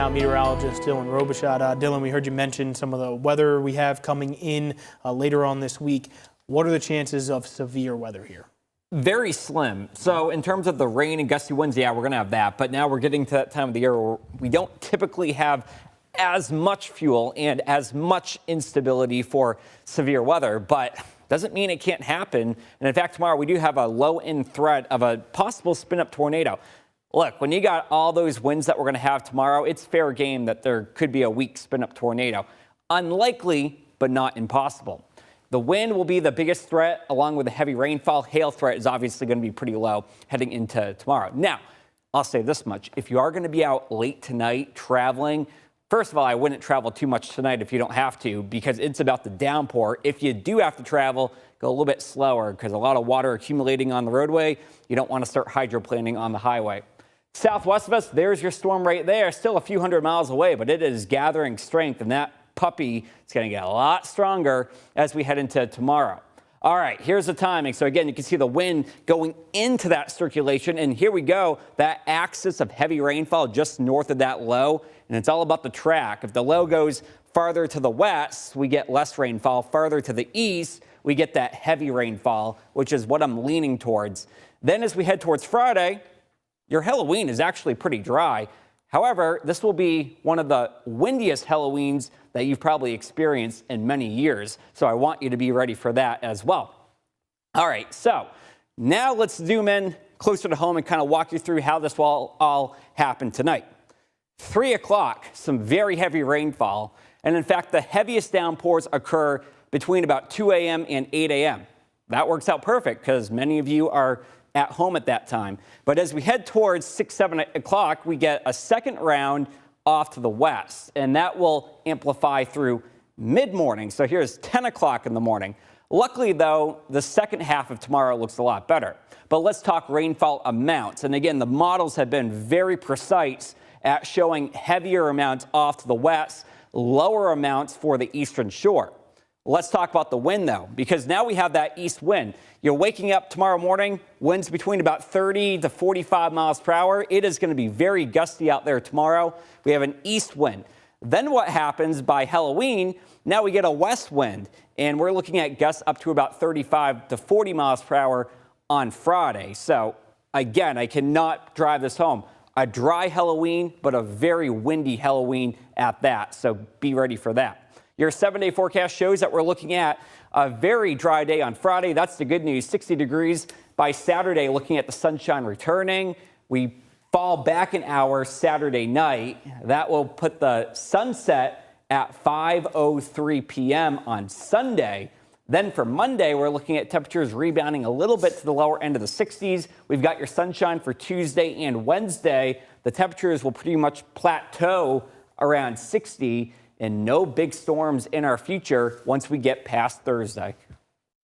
Meteorologist Dylan Robichaud. Dylan, we heard you mention some of the weather we have coming in later on this week. What are the chances of severe weather here? Very slim. So in terms of the rain and gusty winds, yeah, we're going to have that. But now we're getting to that time of the year where we don't typically have as much fuel and as much instability for severe weather. But doesn't mean it can't happen. And in fact, tomorrow we do have a low-end threat of a possible spin-up tornado. Look, when you got all those winds that we're going to have tomorrow, it's fair game that there could be a weak spin-up tornado. Unlikely, but not impossible. The wind will be the biggest threat, along with the heavy rainfall. Hail threat is obviously going to be pretty low heading into tomorrow. Now, I'll say this much. If you are going to be out late tonight traveling, first of all, I wouldn't travel too much tonight if you don't have to, because it's about the downpour. If you do have to travel, go a little bit slower because a lot of water accumulating on the roadway. You don't want to start hydroplaning on the highway. Southwest of us, there's your storm right there. Still a few hundred miles away, but it is gathering strength, and that puppy is going to get a lot stronger as we head into tomorrow. All right, here's the timing. So again, you can see the wind going into that circulation, and here we go, that axis of heavy rainfall just north of that low, and it's all about the track. If the low goes farther to the west, we get less rainfall. Farther to the east, we get that heavy rainfall, which is what I'm leaning towards. Then as we head towards Friday, your Halloween is actually pretty dry. However, this will be one of the windiest Halloweens that you've probably experienced in many years. So I want you to be ready for that as well. All right, so now let's zoom in closer to home and kind of walk you through how this will all happen tonight. 3 o'clock, some very heavy rainfall. And in fact, the heaviest downpours occur between about 2 a.m. and 8 a.m. That works out perfect because many of you are at home at that time. But as we head towards 6, 7 o'clock, we get a second round off to the west, and that will amplify through mid-morning. So here's 10 o'clock in the morning. Luckily, though, the second half of tomorrow looks a lot better. But let's talk rainfall amounts. And again, the models have been very precise at showing heavier amounts off to the west, lower amounts for the eastern shore. Let's talk about the wind, though, because now we have that east wind. You're waking up tomorrow morning, winds between about 30 to 45 miles per hour. It is going to be very gusty out there tomorrow. We have an east wind. Then what happens by Halloween, now we get a west wind, and we're looking at gusts up to about 35 to 40 miles per hour on Friday. So, again, I cannot drive this home. A dry Halloween, but a very windy Halloween at that, so be ready for that. Your 7-day forecast shows that we're looking at a very dry day on Friday. That's the good news, 60 degrees. By Saturday, looking at the sunshine returning. We fall back an hour Saturday night. That will put the sunset at 5:03 p.m. on Sunday. Then for Monday, we're looking at temperatures rebounding a little bit to the lower end of the 60s. We've got your sunshine for Tuesday and Wednesday. The temperatures will pretty much plateau around 60. And no big storms in our future once we get past Thursday.